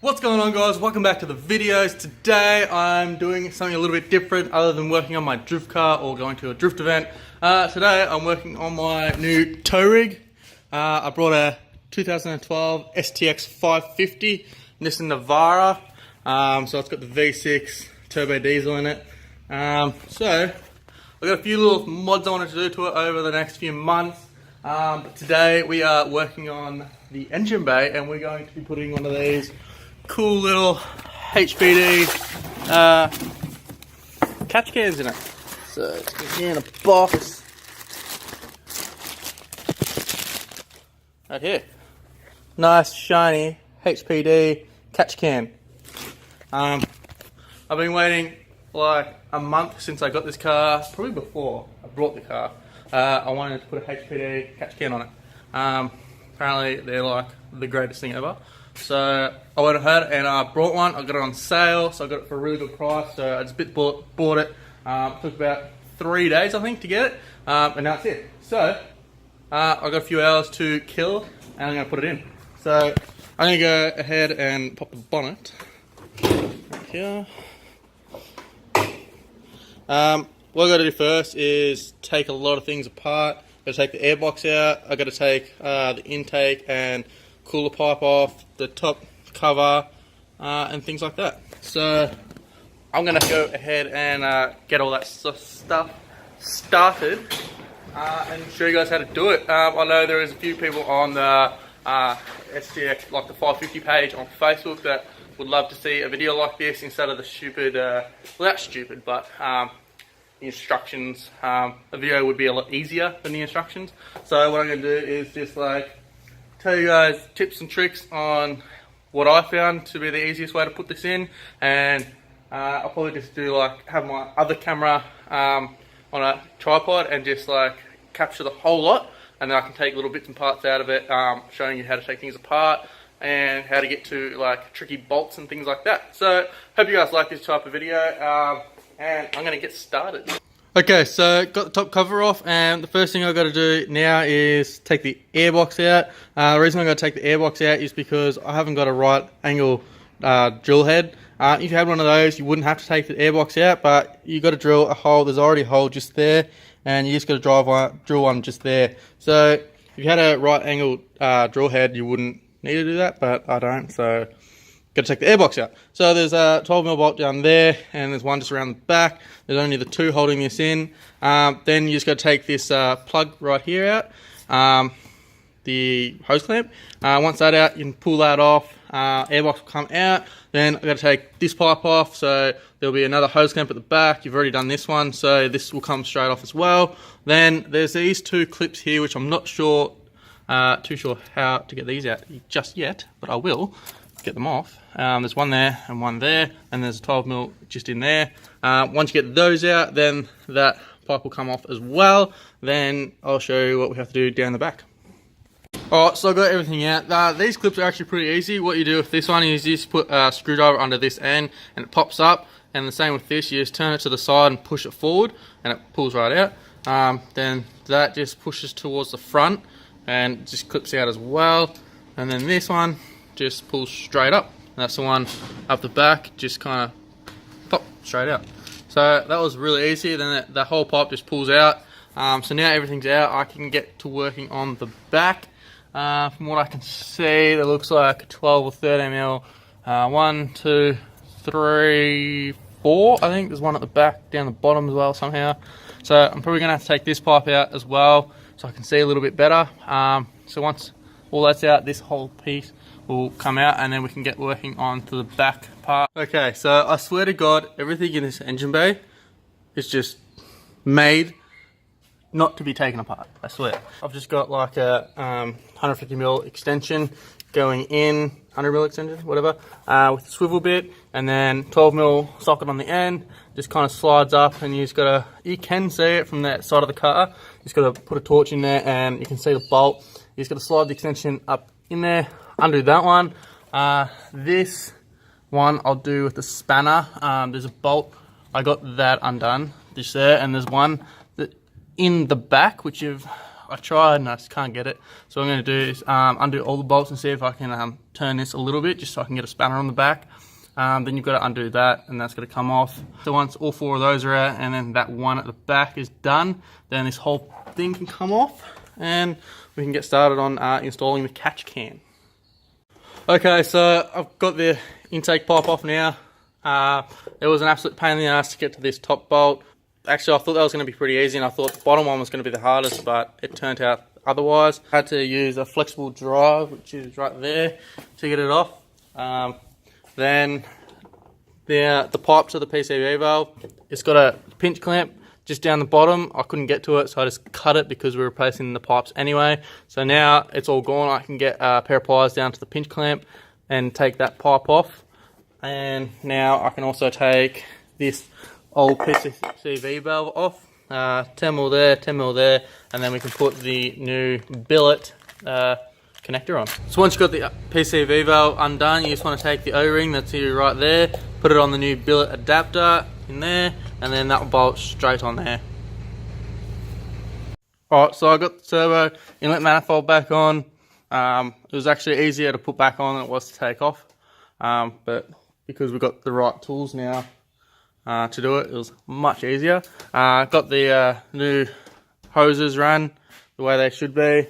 What's going on, guys? Welcome back to the videos. Today I'm doing something a little bit different other than working on my drift car or going to a drift event. Today I'm working on my new tow rig. I brought a 2012 STX 550 Nissan Navara. So it's got the V6 turbo diesel in it. So I've got a few little mods I wanted to do to it over the next few months. But today we are working on the engine bay and we're going to be putting one of these cool little HPD catch cans in it. So it's in a box right here. Nice shiny HPD catch can. I've been waiting like a month since I got this car, probably before I brought the car. I wanted to put a HPD catch can on it. Apparently they're like the greatest thing ever. So I went ahead and I brought one. I got it on sale, so I got it for a really good price. So I just bought it. It took about 3 days, I think, to get it, and that's it. So I got a few hours to kill, and I'm going to put it in. So I'm going to go ahead and pop the bonnet right here. What I got to do first is take a lot of things apart. I got to take the airbox out. I got to take the intake and cooler pipe off, the top cover, and things like that. So I'm gonna go ahead and get all that stuff started and show you guys how to do it. I know there is a few people on the STX, like the 550 page on Facebook, that would love to see a video like this instead of the stupid, well, that's stupid, but the instructions. A video would be a lot easier than the instructions. So what I'm gonna do is just like tell you guys tips and tricks on what I found to be the easiest way to put this in, and I'll probably just do like have my other camera on a tripod and just like capture the whole lot, and then I can take little bits and parts out of it, showing you how to take things apart and how to get to like tricky bolts and things like that. So hope you guys like this type of video, and I'm gonna get started. Okay, so got the top cover off, and the first thing I've got to do now is take the airbox out. The reason I've got to take the airbox out is because I haven't got a right angle drill head. If you had one of those, you wouldn't have to take the airbox out, but you got to drill a hole. There's already a hole just there, and you just got to drill one just there. So if you had a right angle drill head, you wouldn't need to do that, but I don't, so got to take the airbox out. So there's a 12mm bolt down there, and there's one just around the back. There's only the two holding this in. Then you just got to take this plug right here out, the hose clamp. Once that's out, you can pull that off. Airbox will come out. Then I've got to take this pipe off, so there'll be another hose clamp at the back. You've already done this one, so this will come straight off as well. Then there's these two clips here, which I'm not too sure how to get these out just yet, but I will get them off. There's one there and one there, and there's a 12mm just in there. Once you get those out, then that pipe will come off as well. Then I'll show you what we have to do down the back. Alright, so I got everything out. These clips are actually pretty easy. What you do with this one is you just put a screwdriver under this end and it pops up, and the same with this, you just turn it to the side and push it forward and it pulls right out. Then that just pushes towards the front and just clips out as well, and then this one just pulls straight up. That's the one up the back, just kind of pop straight out. So that was really easy. Then the whole pipe just pulls out. So now everything's out, I can get to working on the back. From what I can see, it looks like 12 or 13mm. 1, 2, 3, 4. I think there's one at the back, down the bottom as well somehow. So I'm probably gonna have to take this pipe out as well, so I can see a little bit better. So once all that's out, this whole piece will come out, and then we can get working on to the back part. Okay, so I swear to God, everything in this engine bay is just made not to be taken apart, I swear. I've just got like a 150mm extension going in, 100mm extension, whatever, with a swivel bit, and then 12mm socket on the end, just kind of slides up, and you can see it from that side of the car. You just got to put a torch in there and you can see the bolt. You just got to slide the extension up in there, undo that one. This one I'll do with the spanner. There's a bolt, I got that undone just there, and there's one that in the back, which I tried and I just can't get it. So what I'm going to do is undo all the bolts and see if I can turn this a little bit, just so I can get a spanner on the back. Then you've got to undo that, and that's going to come off. So once all 4 of those are out, and then that one at the back is done, then this whole thing can come off, and we can get started on installing the catch can. Okay, so I've got the intake pipe off now. It was an absolute pain in the ass to get to this top bolt. Actually, I thought that was going to be pretty easy, and I thought the bottom one was going to be the hardest, but it turned out otherwise. I had to use a flexible drive, which is right there, to get it off. Then the pipe to the PCV valve, it's got a pinch clamp just down the bottom. I couldn't get to it, so I just cut it because we were replacing the pipes anyway. So now it's all gone. I can get a pair of pliers down to the pinch clamp and take that pipe off. And now I can also take this old PCV valve off. 10mm there, 10mm there, and then we can put the new billet connector on. So once you've got the PCV valve undone, you just want to take the O-ring that's here right there, put it on the new billet adapter in there, and then that will bolt straight on there. Alright, so I got the turbo inlet manifold back on. It was actually easier to put back on than it was to take off, but because we've got the right tools now to do it, it was much easier. Got the new hoses run the way they should be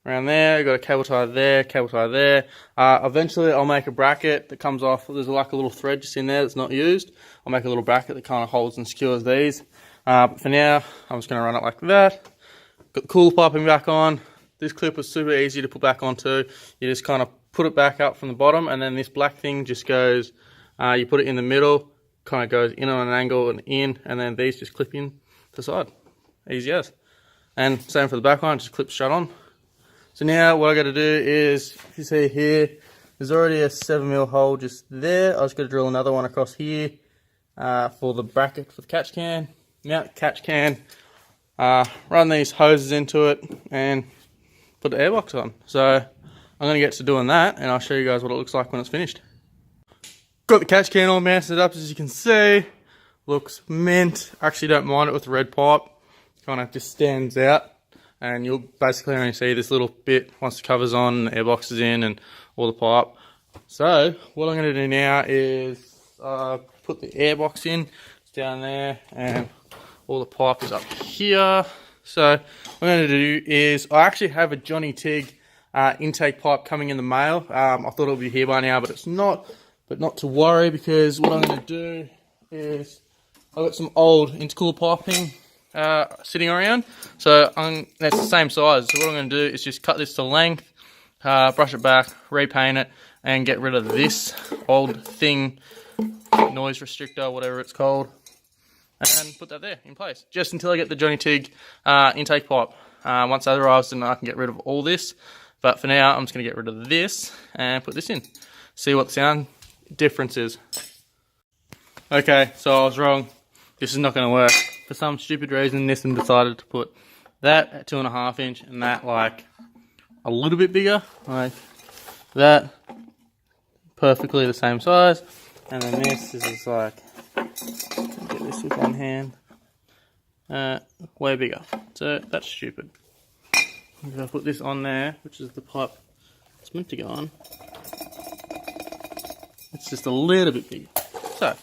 around there. Got a cable tie there, cable tie there. Eventually I'll make a bracket that comes off. There's like a little thread just in there that's not used. I'll make a little bracket that kind of holds and secures these. But for now, I'm just going to run it like that. Got the cooler piping back on. This clip was super easy to put back on too. You just kind of put it back up from the bottom, and then this black thing just goes, you put it in the middle, kind of goes in on an angle and in, and then these just clip in to the side. Easy as. And same for the back one, just clips shut on. So now what I got to do is, if you see here, there's already a 7mm hole just there. I just got to drill another one across here for the bracket for the catch can. Mount the catch can, run these hoses into it, and put the airbox on. So I'm going to get to doing that, and I'll show you guys what it looks like when it's finished. Got the catch can all mounted up, as you can see. Looks mint. I actually don't mind it with the red pipe. Kind of just stands out. And you'll basically only see this little bit once the cover's on, the airbox is in, and all the pipe. So what I'm going to do now is put the airbox in. It's down there, and all the pipe is up here. So what I'm going to do is, I actually have a Johnny Tig intake pipe coming in the mail. I thought it would be here by now, but it's not. But not to worry, because what I'm going to do is, I've got some old intercooler piping sitting around, so that's the same size. So what I'm going to do is just cut this to length, brush it back, repaint it, and get rid of this old thing, noise restrictor, whatever it's called, and put that there in place, just until I get the Johnny Tig intake pipe. Once that arrives, then I can get rid of all this, but for now I'm just going to get rid of this and put this in, see what the sound difference is. Okay, so I was wrong. This is not going to work. For some stupid reason, Nissan decided to put that at 2.5 inch and that like a little bit bigger, like that, perfectly the same size, and then this is like, get this with one hand, way bigger. So that's stupid. If I put this on there, which is the pipe it's meant to go on, it's just a little bit bigger. So what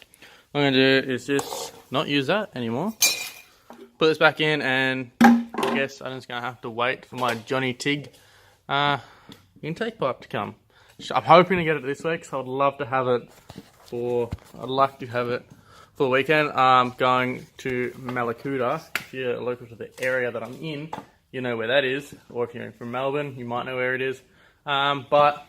I'm going to do is just not use that anymore. Put this back in, and I guess I'm just going to have to wait for my Johnny Tig intake pipe to come. I'm hoping to get it this week, so I'd love to have it for, I'd like to have it for the weekend. I'm going to Malakuta. If you're local to the area that I'm in, you know where that is. Or if you're from Melbourne, you might know where it is. But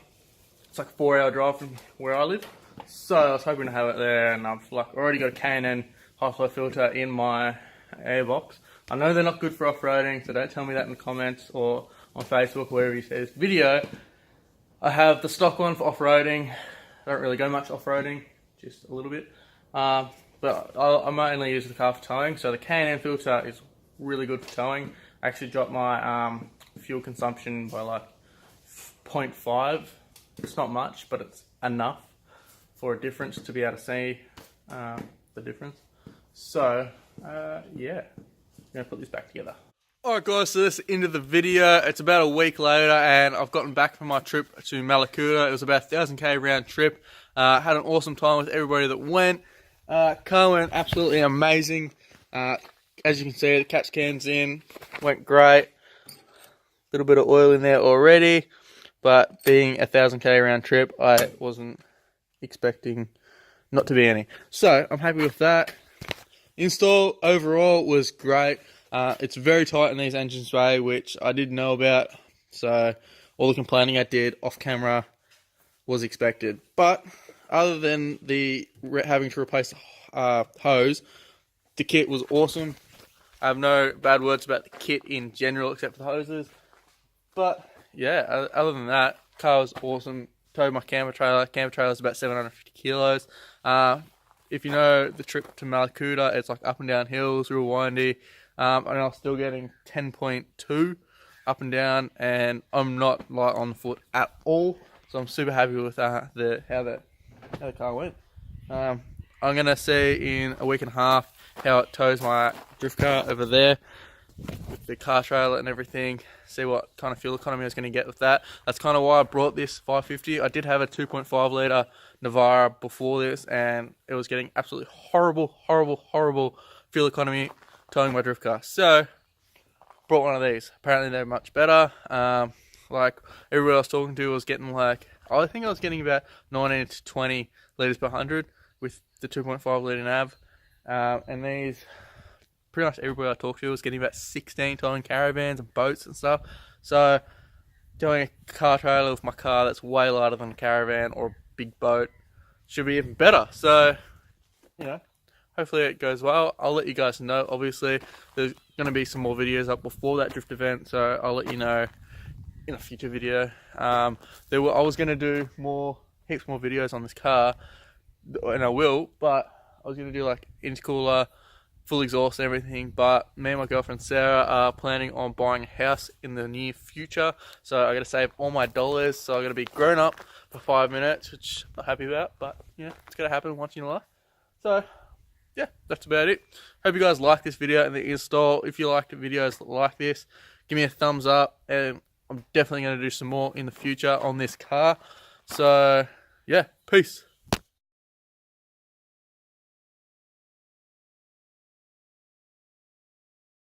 it's like a 4-hour drive from where I live. So I was hoping to have it there, and I've like already got a K&N high flow filter in my airbox. I know they're not good for off-roading, so don't tell me that in the comments or on Facebook, wherever you see this video. I have the stock one for off-roading. I don't really go much off-roading, just a little bit. But I mainly use the car for towing, so the K&N filter is really good for towing. I actually dropped my fuel consumption by like 0.5. It's not much, but it's enough for a difference to be able to see the difference. So yeah, I'm gonna put this back together. Alright guys, so this is the end of the video. It's about a week later and I've gotten back from my trip to Malakuta. It was about a 1000k round trip. Had an awesome time with everybody that went. Car went absolutely amazing. As you can see, the catch can's in, went great. Little bit of oil in there already, but being a 1000k round trip, I wasn't expecting not to be any. So I'm happy with that. Install overall was great. It's very tight in these engines bay, which I didn't know about. So all the complaining I did off camera was expected. But other than the having to replace the hose, the kit was awesome. I have no bad words about the kit in general, except for the hoses. But yeah, other than that, car was awesome. Towed my camper trailer. Camper trailer is about 750 kilos. If you know the trip to Malakuta, it's like up and down hills, real windy. And I was still getting 10.2 up and down, and I'm not light on the foot at all. So I'm super happy with how the car went. I'm gonna see in a week and a half how it tows my drift car over there with the car trailer and everything. See what kind of fuel economy I was going to get with that. That's kind of why I brought this 550. I did have a 2.5 litre Navara before this, and it was getting absolutely horrible fuel economy towing my drift car. So brought one of these. Apparently they're much better. Like everybody I was talking to was getting like, I think I was getting about 19 to 20 litres per 100 with the 2.5 litre nav. And these, pretty much everybody I talked to was getting about 16 towing caravans and boats and stuff. So doing a car trailer with my car that's way lighter than a caravan or a big boat should be even better. So, you know, hopefully it goes well. I'll let you guys know. Obviously, there's going to be some more videos up before that drift event, so I'll let you know in a future video. I was going to do heaps more videos on this car, and I will, but I was going to do like intercooler, full exhaust and everything, but me and my girlfriend Sarah are planning on buying a house in the near future, so I got to save all my dollars. So I got to be grown up for 5 minutes, which I'm not happy about, but yeah, it's going to happen once in a life. So yeah, that's about it. Hope you guys like this video and the install. If you liked videos like this, give me a thumbs up, and I'm definitely going to do some more in the future on this car. So yeah, peace.